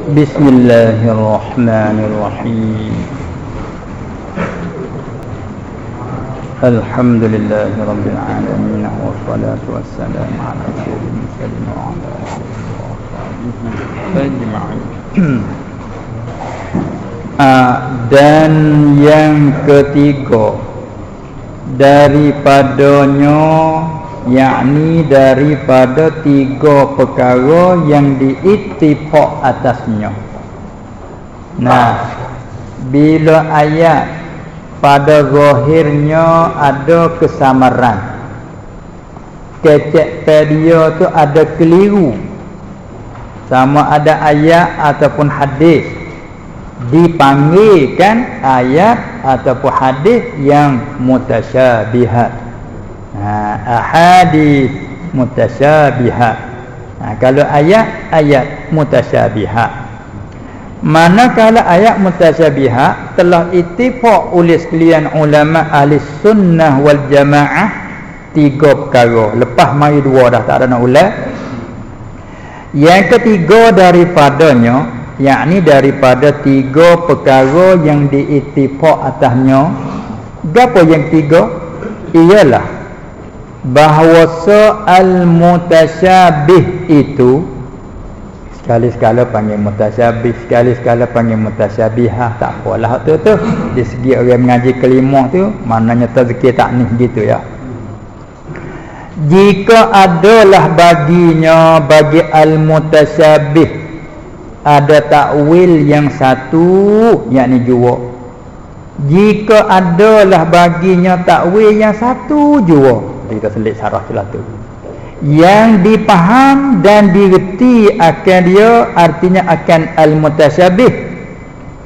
Bismillahirrahmanirrahim. Alhamdulillahirabbil alamin wassalatu wassalamu ala asyrofil mursalin wa ala alihi wa sahbihi ajma'in. Dan yang ketiga daripadanya, yakni daripada tiga perkara yang diittifaq atasnya. Nah, bila ayat pada zahirnya ada kesamaran, kecek dia tu ada keliru, sama ada ayat ataupun hadis, dipanggilkan ayat ataupun hadis yang mutasyabihat. Ahadits mutasyabihat. Kalau ayat mutasyabihat. Manakala ayat mutasyabihat telah ittifaq oleh sekalian ulama ahli sunnah wal jamaah tiga perkara. Lepas mari dua dah tak ada nak ulang. Yang ketiga daripadanya, yakni daripada tiga perkara yang diittifaq atasnya. Gapo yang tiga? Ialah bahawa al-mutasyabih itu sekali-sekala panggil mutasyabih, sekali-sekala panggil mutasyabihah, tak apalah tu di segi orang mengaji kalimah tu maknanya tazkiyah taknih gitu ya. Jika adalah baginya bagi al-mutasyabih ada takwil yang satu, yakni jua. Jika adalah baginya takwil yang satu jua, kita selit syarah tu yang dipaham dan digerti akan dia, artinya akan al-mutasyabih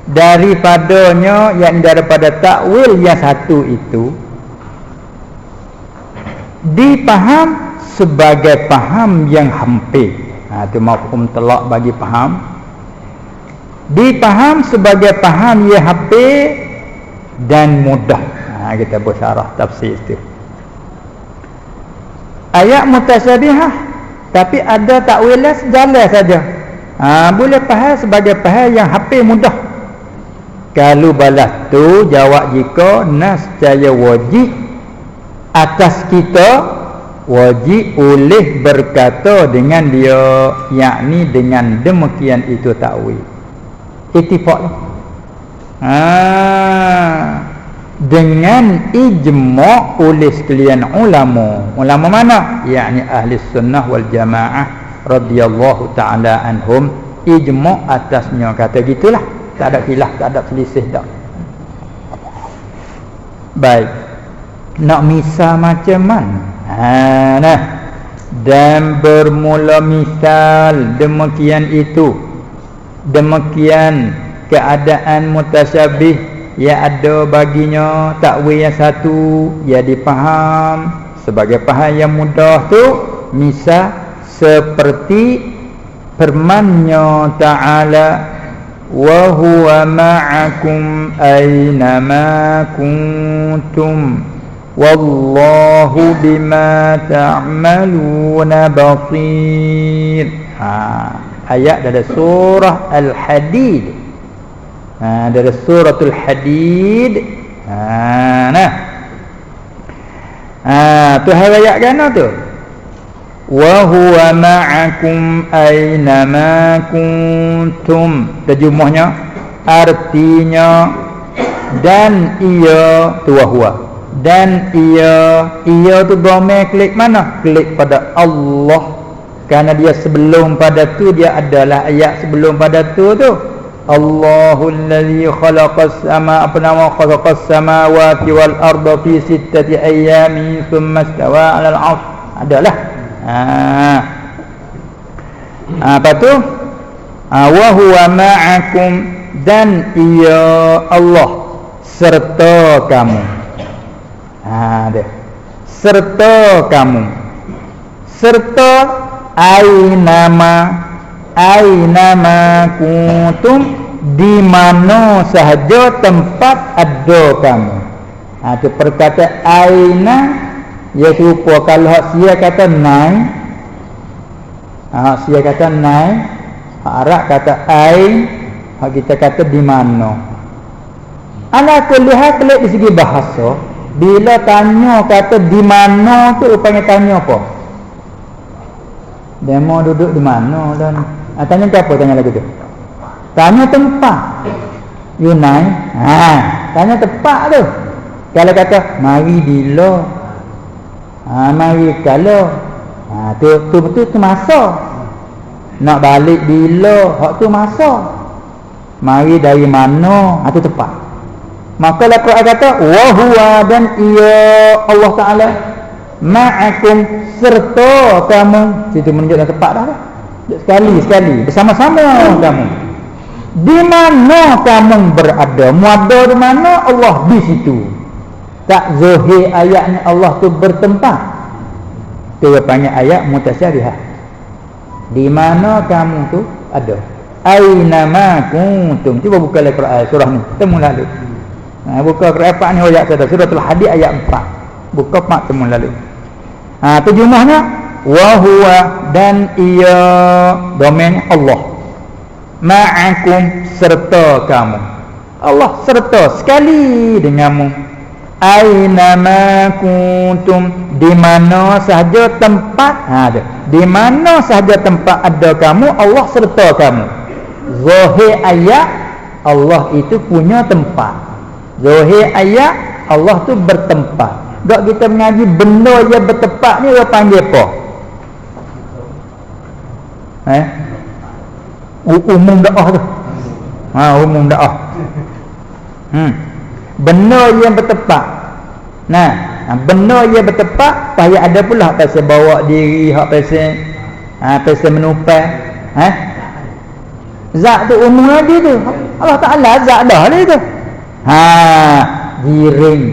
daripadanya, yang daripada takwil yang satu itu dipaham sebagai paham yang hampir. Itu mafhum telak bagi paham, dipaham sebagai paham yang hampir dan mudah. Kita bersyarah tafsir itu. Ayat mutasyabihah tapi ada takwilan sejalan saja. Boleh faham sebagai faham yang hampir mudah. Kalau balas tu jawab jika nascaya wajib atas kita, wajib oleh berkata dengan dia, yakni dengan demikian itu takwil. Ittifaq dengan ijma' oleh sekalian ulama. Ulama mana? Yakni ahli sunnah wal jamaah radhiyallahu ta'ala anhum. Ijma' atasnya, kata gitulah, tak ada khilaf, tak ada selisih dah. Baik, nak misal macam mana? Dan bermula misal demikian itu, demikian keadaan mutasyabih, ya ada baginya takwil yang satu, ya dipaham sebagai paham yang mudah tu. Misal seperti firman-Nya Ta'ala, wa huwa ma'akum aynama kuntum wallahu bima ta'maluna basir. Ayat dari surah Al-Hadid. Dari suratul Hadid. Tu ayat kan tu, wa huwa ma'akum aynama kuntum. Terjemahnya artinya dan ia tu huwa, dan ia tu dhamir klik mana? Klik pada Allah, kerana dia sebelum pada tu, dia adalah ayat sebelum pada tu. Allahul ladzi khalaqas samawati wal arda fi sittati ayyamin thumma istawa 'alal 'arsy. Adalah. Apa tu? Wa huwa ma'akum, dan ia Allah serta kamu. Dia serta kamu, serta aynama kuntum, di mana sahaja tempat ada kamu. Itu perkataan aina, ia serupa kalau sia kata naik, sia kata naik, Arab kata ai, hak kita kata di mana. Ala kulli hal di segi bahasa, bila tanya kata di mana tu rupanya tanya apa? Demo duduk di mana dan tanya apa? Tanya lagi tu. Tanya tempat. Yunai. Tanya tempat tu. Kalau kata mari bila. Mari kalau. Tu betul tu masa. Nak balik bila, hak tu masa. Mari dari mana? Tu tempat. Maka Al-Quran kata wa huwa, dan ia Allah Taala ma'akum, serta kamu. Situ menunjukkan tempat dah. Sekali bersama-sama kamu. Di mana kamu berada, muada di mana, Allah di situ. Tak zahir ayatnya Allah tu bertempat. Tu panggil ayat mutasyabihah. Di mana kamu tu ada. Aina ma kuntum. Cuba buka Al-Quran surah ni. Temu lalu. Buka Quran 4 ni ayat sudah. Suratul Hadid ayat 4. Buka 4 temu lalu. Terjemahnya wa huwa, dan ia domain Allah. Ma'akum, serta kamu. Allah serta sekali denganmu. Aina ma kuntum, di mana sahaja tempat di mana sahaja tempat ada kamu, Allah serta kamu. Zahir ayat Allah itu punya tempat. Zahir ayat Allah tu bertempat. Tak kita mengaji benda yang bertempat ni dia panggil apa? Umum dakwah tu. Umum dakwah. Benda yang bertempat. Benda yang bertempat payah ada pula hak pasal bawa diri, hak pasal menupang. Zat tu umum lagi tu. Allah Taala zat dah dia tu. Giring.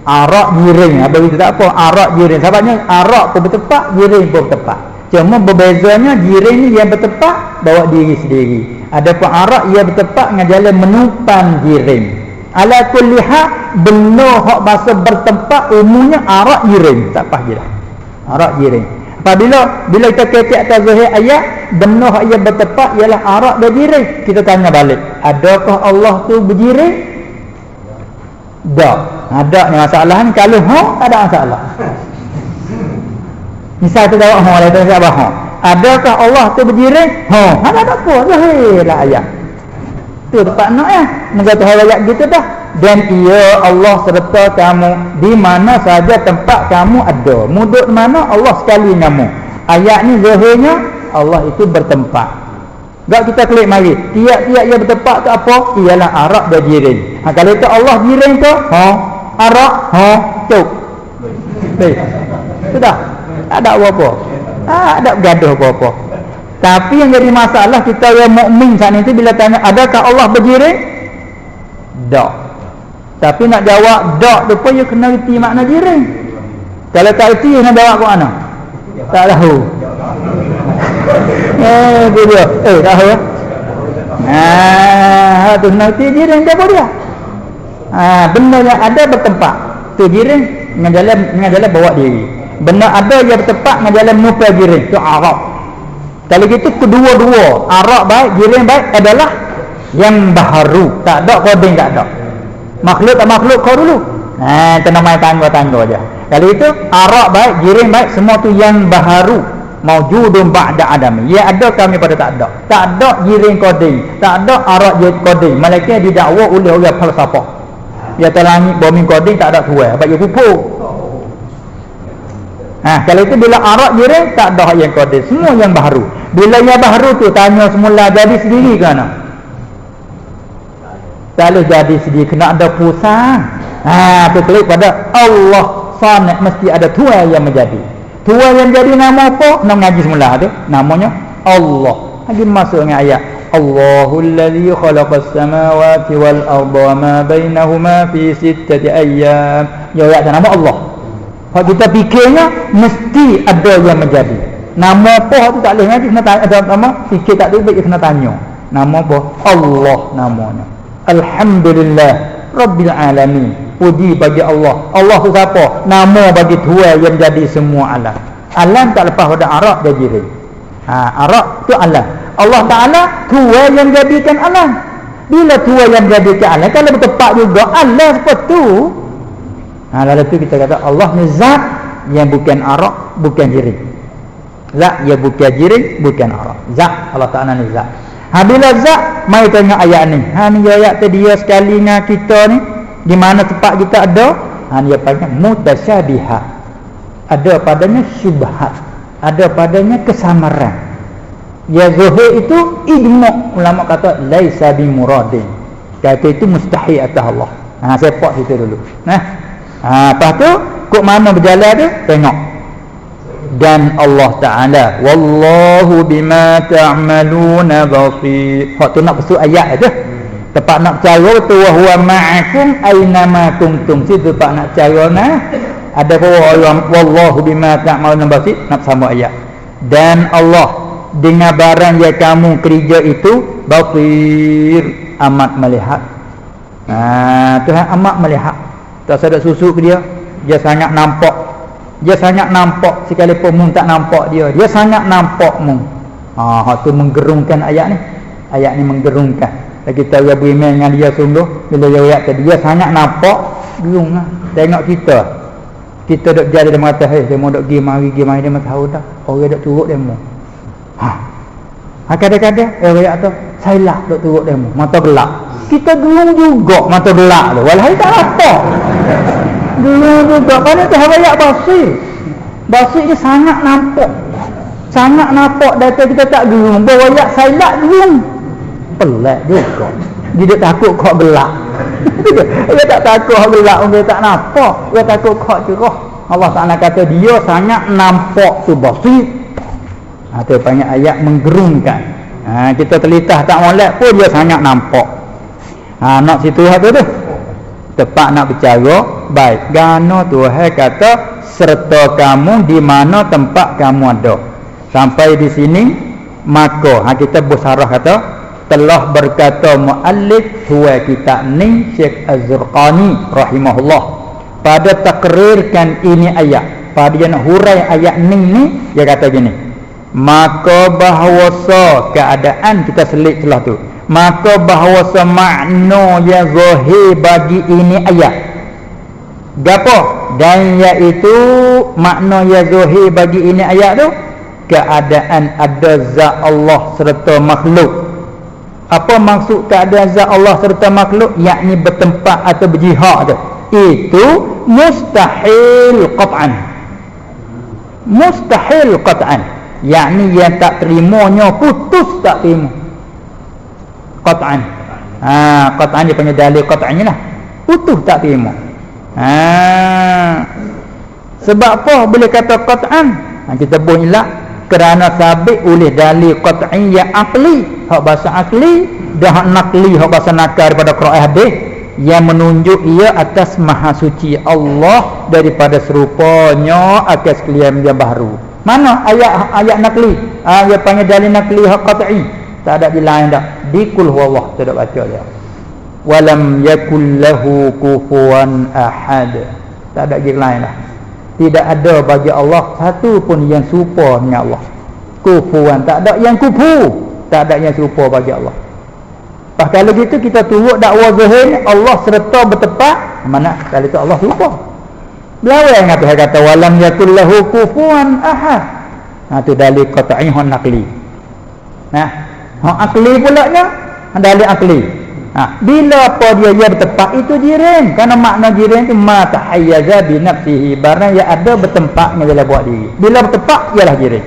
Arak giring. Habis itu tak apa, arak giring. Sebabnya arak pun bertempat, giring pun bertempat. Cuma berbezanya giring ni yang bertempat bawa diri sendiri. Adapun arak yang bertempat dengan jalan menupang giring. Ala kulli hal, benda hak bahasa bertempat umumnya arak giring. Tak payah dah. Arak giring. Apabila kita kecek atas zahir ayat, benda hak yang bertempat ialah arak dan giring. Kita tanya balik, adakah Allah tu bergiring? Tak. Ada ni masalah ni. Kalau tak ada masalah. Misal kita jawab lah tu siapa adakah Allah tu bergiring? Ada tak apa, zahir lah ayat. Tu tempat nak Moga Tuhan ayat gitu dah. Dan ia Allah serta kamu di mana saja tempat kamu ada. Muduk di mana Allah sekali kamu. Ayat ni zahirnya Allah itu bertempat. Tak kita klik mari. Tiap-tiap yang bertempat tu apa? Ialah arak dan giring. Kalau itu Allah giring tu, arak, cuk. Sudah. Tak ada apa-apa. Tak ada bergaduh apa-apa. Tapi yang jadi masalah kita yang mukmin saat itu bila tanya adakah Allah bergiring? Tak. Tapi nak jawab tak tu pun you kena reti makna giring. Kalau tak reti nak jawab ke mana? Tak tahu. Dia dia. Tahu. Tu kena reti giring apa dia? Benda yang ada bertempat. Tu giring dengan jalan bawa diri. Benda ada yang bertempat dengan jalan menupang giring. Tu Arab. Kalau gitu kedua-dua Arab baik, giring baik adalah yang baharu. Tak ada koding, tak ada. Makhluk tak makhluk kau dulu. Itu namanya tangga-tangga aja. Kalau itu Arab baik, giring baik, semua tu yang baharu. Maujudun ba'da adam. Ya ada kami pada tak ada. Tak ada giring koding, tak ada Arab koding. Malaikat didakwa oleh orang falsafah. Dia langit bumi koding tak ada tuai. Bagi pupuk. Kalau itu bila Arab giring tak ada yang koding, semua yang baharu. Bila yang baharu tu tanya semula jadi sendiri ke mana? Kalau jadi sendiri kena ada pusang. Tu klik pada Allah sanad mesti ada tuai yang menjadi. Tuai yang jadi nama apa? Nak ngaji semula tu. Namanya Allah. Lagi masuk dengan ayat Allahul ladzi khalaqas samawati wal arda wa ma bainahuma fi sittati ayyam. Ya ayat nama Allah. Kalau kita fikirnya mesti ada yang menjadi. Nama apa tu tak boleh ngaji, kena tanya ada nama, fikir tak tahu kena tanya. Nama apa? Allah namanya. Alhamdulillah Rabbil alamin. Puji bagi Allah. Allah tu siapa? Nama bagi Tuhan yang menjadi semua alam. Alam tak lepas pada Arab dan giring. Arab tu alam. Allah Ta'ala Tuhan yang jadikan alam. Bila Tuhan yang jadikan alam, kalau bertepat juga Allah seperti tu. Lalu tu kita kata Allah ni zat yang bukan arak, bukan jiring. Zat yang bukan jiring, bukan arak. Zat Allah Ta'ala ni zat. Bila zat, mari tengok ayat ni. Ni ayat tu dia sekali dengan kita ni, di mana tempat kita ada, dia panggil mutasyabihat. Ada padanya syubhat, ada padanya kesamaran. Ya zuhur itu ijma', ulama kata laisa bimuradin. Kata itu mustahil atas Allah. Sepak situ dulu. Lepas tu kok mana berjalan tu? Tengok. Dan Allah Ta'ala wallahu bima ta'maluna basir. Hak tu nak besuk ayat tu. Tepat nak cara tu wa huwa ma'akum aina ma kuntum. Situ tepat nak cara nah. Ada orang wallahu bima ta'maluna basir, nak sama ayat. Dan Allah dengan barang yang kamu kerja itu basir, amat melihat. Tuhan amat melihat. Tak sedap susu ke dia, dia sangat nampak. Dia sangat nampak sekalipun mu tak nampak dia. Dia sangat nampak mu. Hak tu menggerungkan ayat ni. Ayat ni menggerungkan. Kita ya beriman dengan dia sungguh, bila dia ayat tadi dia sangat nampak, gerunglah. Tengok kita. Kita duk jadi dia mengata, dia mau duk pergi mari dia mah tahu dah. Orang duk turut dia mu. Kadang-kadang ayat tu sailah duk turut dia mu, mata gelap. Kita gerung juga mata gelap tu. Walhai tak apa. Gerung juga pada tu ayat basir. Basir ni sangat nampak. Sangat nampak data kita tak gerung. Bawa ayat sailah gerung. Pelik juga. Dia takut kau gelap. Dia tak takut kau gelap, dia tak nampak. Dia takut kau cerah. Allah Ta'ala kata dia sangat nampak tu basir. Itu panggil ayat menggerungkan. Kita telitah tak molek pun dia sangat nampak. Nak situ apa tu? Tepat nak bercara baik. Gano Tuhan kata serta kamu di mana tempat kamu ada. Sampai di sini maka kita bersarah kata telah berkata muallif huwa kitab ni Syekh Az-Zurqani rahimahullah pada takrirkan ini ayat, pada dia nak hurai ayat ni dia kata gini, maka bahawasa keadaan kita selit celah tu, maka bahawasa makna yang zahir bagi ini ayat gapo, dan iaitu makna yang zahir bagi ini ayat tu keadaan ada zat Allah serta makhluk. Apa maksud keadaan zat Allah serta makhluk? Yakni bertempat atau berjihad tu. Itu mustahil qat'an. Mustahil qat'an. Yakni yang tak terimanya putus tak terima. Qat'an. Qat'an dia panggil dalil qat'annya lah. Putus tak terima. Sebab apa boleh kata qat'an? Kita bunyilah kerana sabit oleh dalil qat'i yang akli, hak bahasa akli dan hak nakli, hak bahasa nakal daripada Quran hadis yang menunjuk ia atas maha suci Allah daripada serupanya akan sekalian yang baru. Mana ayat nakli? Dia panggil dalil nakli hak qat'i. Tak ada di lain dah. Di qul huwallah tak ada baca dia. Walam yakul lahu kufuwan ahad. Tak ada di lain dah. Tidak ada bagi Allah satu pun yang serupa dengan Allah. Kufuan, tak ada yang kufu, tak ada yang serupa bagi Allah. Pas kalau gitu kita turut dakwa zahir Allah serta bertepat, mana kalau itu Allah serupa. Belawai dengan Tuhan kata walam yakul lahu kufuwan ahad. Tu dalil qat'i hak nakli. Hak akli pula nya dalil akli. Bila apa dia bertempat itu jiran, kerana makna jiran itu ma tahayyaza bi nafsihi, barang yang ada bertempat dengan dia buat diri. Bila bertempat ialah jiran.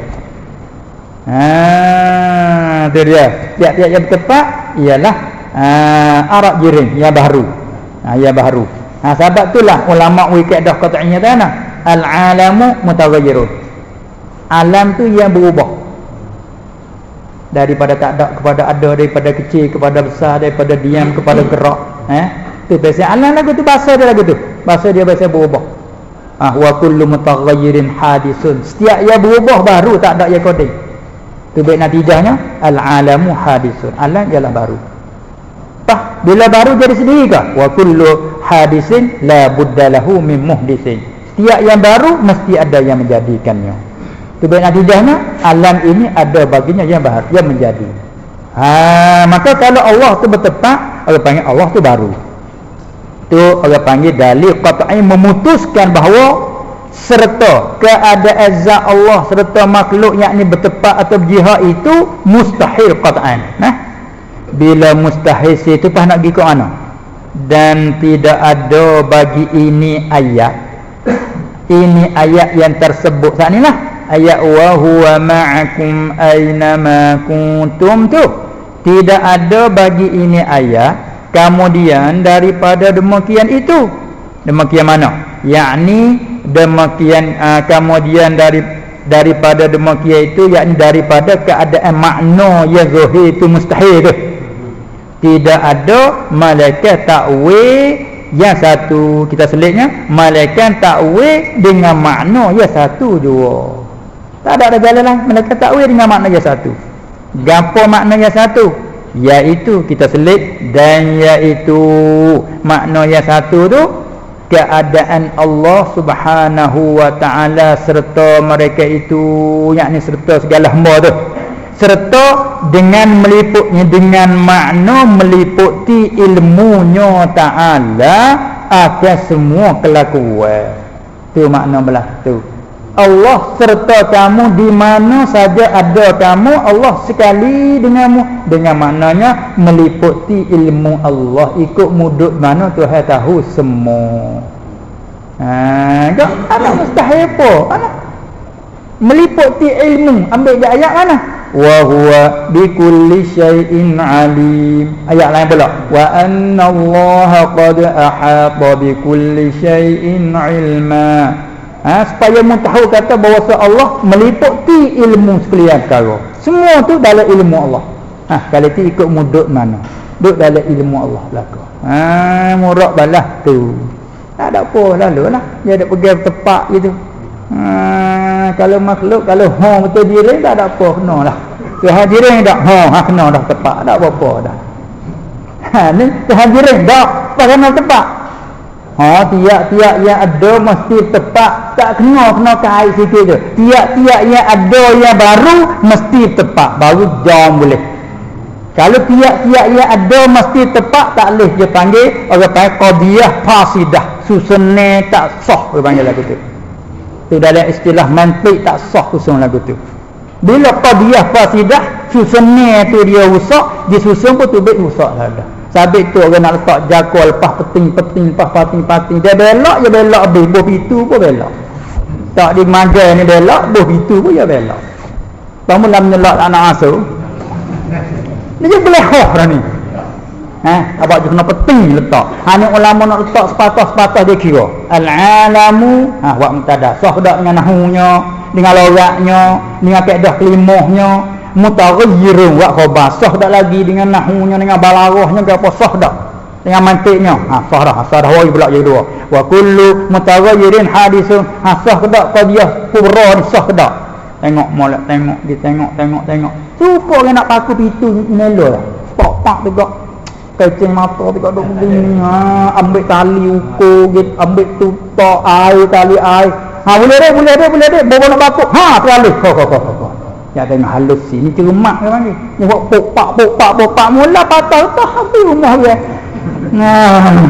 Itu dia. Tiap-tiap yang bertempat ialah arak jiran yang baru. Yang baru. Sebab itulah ulama wikidah qat'iyah tanah al-alamu mutaghayyirun. Alam tu yang berubah. Daripada tak ada kepada ada, daripada kecil kepada besar, daripada diam kepada gerak. Tu biasa alam lagu tu, bahasa dia lagu tu. Bahasa dia bahasa berubah. Wa kullu mutaghayyirin hadisun. Setiap yang berubah baru, tak ada yang koding. Tu baik natijahnya al-alamu hadisun. Alam ialah baru. Bila baru jadi sendiri ke? Wa kullu hadisin la buddalahu min muhdisin. Setiap yang baru mesti ada yang menjadikannya. Itu baik natijahnya alam ini ada baginya yang bahagia menjadi. Maka kalau Allah tu bertepat, orang panggil Allah tu baru. Tu orang panggil dalil qat'i, memutuskan bahawa serta keadaan zat Allah serta makhluk yakni bertepat atau berjihad itu mustahil qat'an. Bila mustahil itu pas nak pergi ke mana? Dan tidak ada bagi ini ayat. Ini ayat yang tersebut saat inilah ayat wa huwa ma'akum aina ma kuntum tu. Tidak ada bagi ini ayat kemudian daripada demikian itu. Demikian mana? Yakni demikian kemudian daripada demikian itu yakni daripada keadaan makna yang zahir itu mustahil tu. Tidak ada malaikat takwil yang satu, kita selitnya malaikat takwil dengan makna yang satu jua. Tak ada jalan lain malaikat takwil dengan makna yang satu. Gapo makna yang satu? Iaitu kita selit dan iaitu makna yang satu tu keadaan Allah Subhanahu wa taala serta mereka itu yakni serta segala hamba tu, serta dengan meliputnya dengan makna meliputi ilmunya taala akan semua kelakuan. Tu makna belah tu. Allah serta kamu di mana saja ada kamu, Allah sekali denganmu. Dengan maknanya meliputi ilmu Allah, ikut mudut mana Tuhan tahu semua. Tak ada mustahil apa? Meliputi ilmu. Ambil je ayat mana? Wa huwa bikulli syai'in alim. Ayat lain pula. Wa anna Allah qad ahata bikulli syai'in ilma. Supaya mu tahu kata bahawa Allah meliputi ilmu sekalian perkara. Semua tu dalam ilmu Allah. Kalau tu ikut mudut mana? Duduk dalam ilmu Allah belaka. Murak balah tu. Tak ada apa lalulah. Dia ada pegang tepak gitu. Kalau makhluk kalau betul diri tak ada apa kena lah. Tuhan diri tak kena dah tepak. Tak apa-apa dah. Ni Tuhan diri tak kena tepak. Tiap-tiap yang ada mesti tepat. Tak kena kait sikit je. Tiap-tiap yang ada yang baru mesti tepat. Baru jam boleh. Kalau tiap-tiap yang ada mesti tepat, tak boleh dia panggil orang panggil qadiyah fasidah. Susunnya tak sah, orang panggil lagu tu. Tu dalam istilah mantik tak sah susun lagu tu. Bila qadiyah fasidah, susunnya tu dia rusak, disusun pun tu baik rusak lah dah. Sabit tu orang nak letak jago lepas peting-peting, lepas pating-pating. Dia belok, dia belok habis. Buh itu pun belok. Tak di magai ni belok, buh itu pun dia belok. Mula menyelak anak asuh. Dia je boleh hoh dah ni. Abang je kena peting letak. Ni ulama nak letak sepatah-sepatah dia kira. Al-alamu, wak mutada. Sah dak dengan nahunya, dengan loraknya, dengan kaedah kelimahnya. Mutaghayyirun wa khabar, sah dak lagi dengan nahwunya, dengan balarahnya ke apa, sah dak dengan mantiknya. Sah dah woi pula jadi dua. Wa kullu mutaghayyirin hadisun, sah ke dak qadiyah kubra ni, sah ke dak. Tengok molek, tengok dia tengok cukup orang nak paku pitu melo lah. Pak tegak kecing mata tegak duk begini. Ambil tali ukur gitu, ambil tutak air, tali air. Boleh deh bawa nak paku. Terlalu kok ya tengok halus sini cermak dia panggil. Dia buat pokpak mula patah habis rumah dia.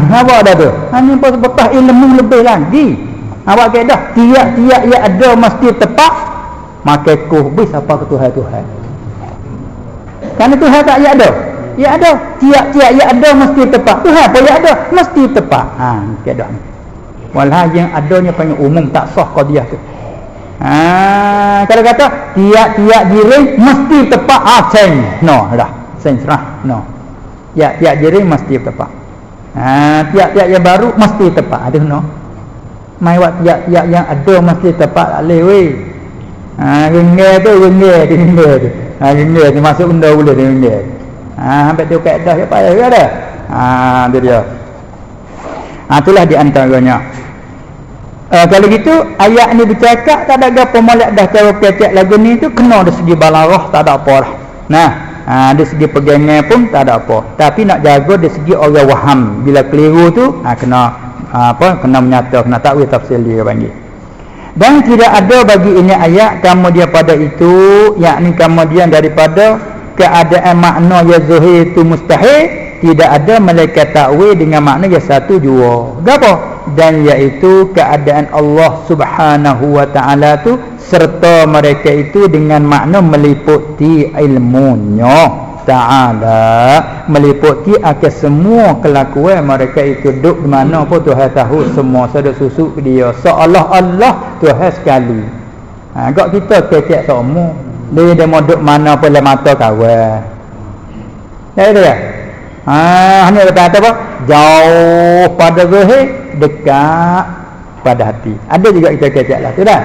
Apa dah tu? Hanya betul ilmu lebih lagi. Awak kata dah tiap-tiap yang ada mesti tepat. Maka ku bis apa ke Tuhan. Kerana Tuhan tak ya ada. Ya ada. Tiap-tiap yang ada mesti tepat. Tuhan pun ya ada mesti tepat. Kata ni. Walau yang adanya panggil umum tak sah qadiyah tu. Kalau kata tiap-tiap jiring mesti tepat sen dah sen serah tiap-tiap jiring mesti tepat. Tiap-tiap yang baru mesti tepat ada mai buat tiap-tiap yang ada mesti tepat tak boleh weh. Renggel tu renggel tu masuk benda boleh renggel. Sampai tu kaedah dia payah ke ada. Itu dia. Itulah di antaranya. Kalau gitu ayat ni bercakap tak ada apa molek dah cara pecek lagu ni tu kena dari segi balarah tak ada apa lah. Dari segi pegangan pun tak ada apa. Tapi nak jaga dari segi orang waham. Bila keliru tu kena menyata, kena takwil tafsir dia panggil. Dan tidak ada bagi ini ayat kemudian pada itu yakni kemudian daripada keadaan makna ya zahir itu mustahil, tidak ada malaikat takwil dengan makna ya satu jua. Gapo? Dan iaitu keadaan Allah Subhanahu wa taala tu serta mereka itu dengan makna meliputi ilmunya ta'ala, meliputi akan semua kelakuan mereka itu duduk di mana pun Tuhan tahu semua, sedek susuk dia seolah Allah Tuhan sekali. Agak kita kecek semua dia mau duduk mana pun dalam mata kawan. Ya itu ya. Hanya kata apa? Jauh pada zahir, dekat pada hati. Ada juga kita kecek lah tu dah.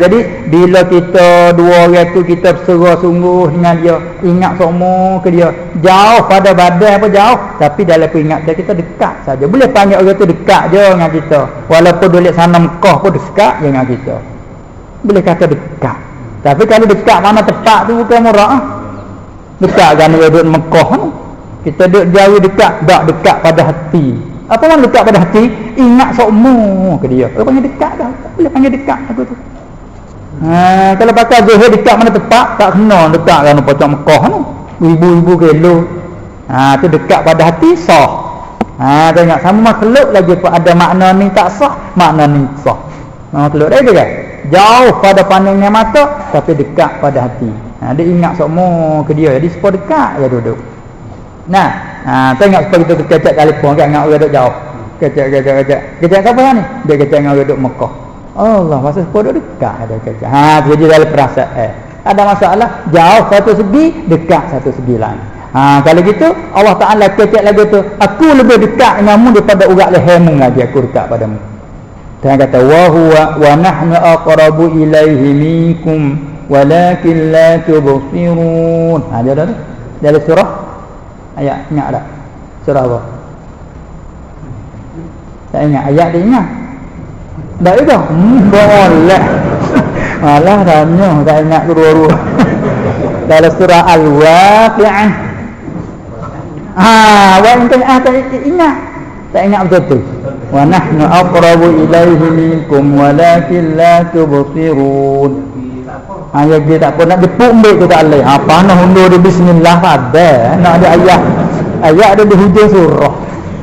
Jadi bila kita dua orang tu kita berserah sungguh dengan dia, ingat semua ke dia, jauh pada badan apa jauh, tapi dalam peringatan kita dekat saja. Boleh panggil orang tu dekat je dengan kita, walaupun duduk sana Mekah pun dekat je dengan kita, boleh kata dekat. Tapi kalau dekat mana tepat tu bukan murah. Dekat kan duduk Mekah ni, kita duduk jauh dekat, tak dekat pada hati. Apa orang dekat pada hati? Ingat semua ke dia. Orang panggil dekat dah. Tak boleh panggil dekat aku tu. Kalau pakai zuhur dekat mana tepat, tak kena dekat kan pocong Mekah ni. Ribu-ribu kilo. Tu dekat pada hati sah. Tengok sama makhluk lagi pun ada makna ni tak sah, makna ni sah. Makhluk dah itu kan? Jauh pada pandangnya mata tapi dekat pada hati. Dia ingat semua ke dia. Jadi sepuluh dekat dia duduk. Tengok supaya kita kecek telefon kan dengan orang duduk jauh. Kecek siapa ni? Dia kecek dengan orang duduk Mekah. Allah, masa sepuluh dekat ada kecek. Jadi dalam perasaan ada masalah, jauh satu segi, dekat satu segi lain. Kalau gitu Allah Ta'ala kecek lagi tu, aku lebih dekat denganmu daripada urat lehermu lagi, aku dekat padamu. Dia kata wa nahnu aqrabu ilaihi minkum walakin la tubsirun. Dia dah tu dalam surah ayat, ingat tak? Surah apa? Tak ingat ayat, dia ingat tak itu? Boleh malah tanya tak ingat kedua-dua. Dalam surah Al-Waqi'ah. Tak ingat betul. Wa nahnu aqrabu ilaihi minkum walakin la tubsirun. Ayat dia tak apa nak jepuk ambil tu tak boleh. Panah undur di bismillah pada nak ada ayat ada di hujung surah.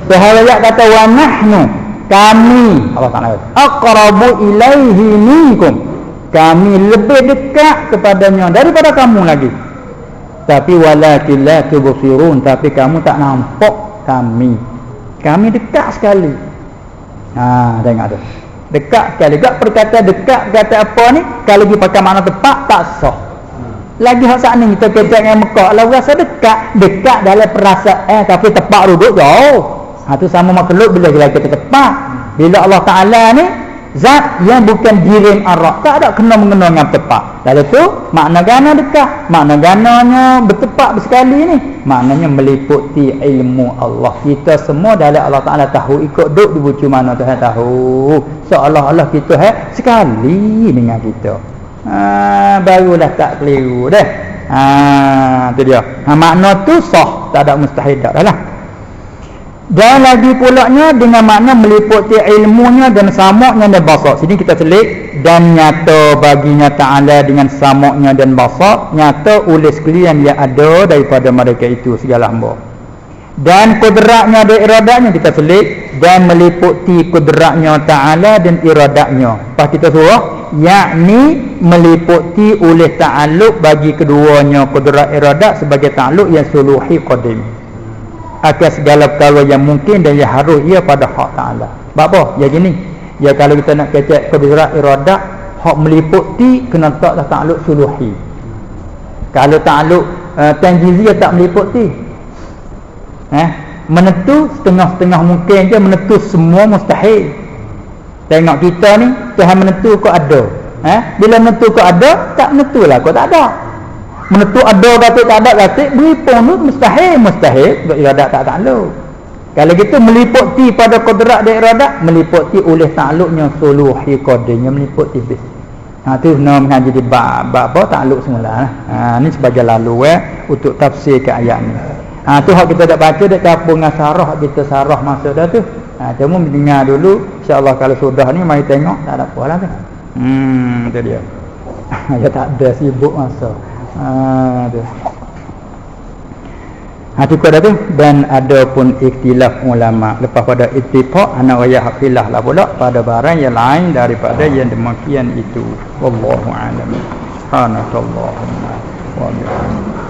Ayat kata wa nahnu, kami Allah Taala aqrabu ilaihi minkum, kami lebih dekat kepadanya daripada kamu lagi. Tapi walakin la tubsirun, tapi kamu tak nampak kami. Kami dekat sekali. Tengok tu. Dekat sekali. Tak perkataan dekat kata apa ni, kalau pergi pakai makna tepat tak sah. Lagi hak saat ni kita kecek dengan Mekah, kalau rasa dekat dalam perasaan tapi tepat duduk jauh. Tu sama makhluk bila kita tepat. Bila Allah Ta'ala ni zat yang bukan jirim arak, tak ada kena mengena dengan tepat. Lalu tu makna gana dekat, makna gananya bertepat sekali ni, maknanya meliputi ilmu Allah. Kita semua dalam Allah Ta'ala tahu, ikut duduk di bucu mana Tuhan tahu, seolah-olah kita sekali dengan kita. Barulah tak keliru dah. Tu dia. Makna tu sah, tak ada mustahil dah lah. Dan lagi pulaknya dengan makna meliputi ilmunya dan samuknya dan basar. Sini kita selit, dan nyata baginya Ta'ala dengan samuknya dan basar, nyata oleh sekalian yang ada daripada mereka itu segala hamba. Dan kudratnya dan iradatnya kita selit, dan meliputi kudratnya Ta'ala dan iradatnya. Pas kita suruh yakni meliputi oleh ta'aluk bagi keduanya kudrat iradat sebagai ta'aluk yang suluhi qadim akan segala perkara yang mungkin dan yang harus ia pada hak Ta'ala. Sebab apa? Ya gini, ya kalau kita nak kecek kudrat iradat, hak meliputi kena tak ta'aluk suluhi. Kalau ta'aluk tanjiziyah tak meliputi, menentu setengah-setengah mungkin je, menentu semua mustahil. Tengok kita ni, Tuhan menentu kau ada. Bila menentu kau ada, tak menentulah kau tak ada. Menentu ada kata tak ada kata, beri pun mustahil, iradat tak takluk. Kalau gitu meliputi pada kudrat dan iradat, meliputi oleh takluknya suluhi qadanya, meliputi bis. Tu nama mengaji di bab apa takluk semula. Ni sebagai lalu untuk tafsir ke ayat ni. Tu hak kita dah baca dah gabung dengan sarah, kita sarah masuk dah tu. Cuma dengar dulu, insya-Allah kalau sudah ni mari tengok, tak ada apalah tu. Tu dia. Ya tak ada sibuk masa. Tu. tu dah tu. Dan ada pun ikhtilaf ulama lepas pada ittifaq ana wayah khilaf lah pula pada barang yang lain daripada yang demikian itu. Wallahu a'lam. Subhanakallahumma wa bihamdika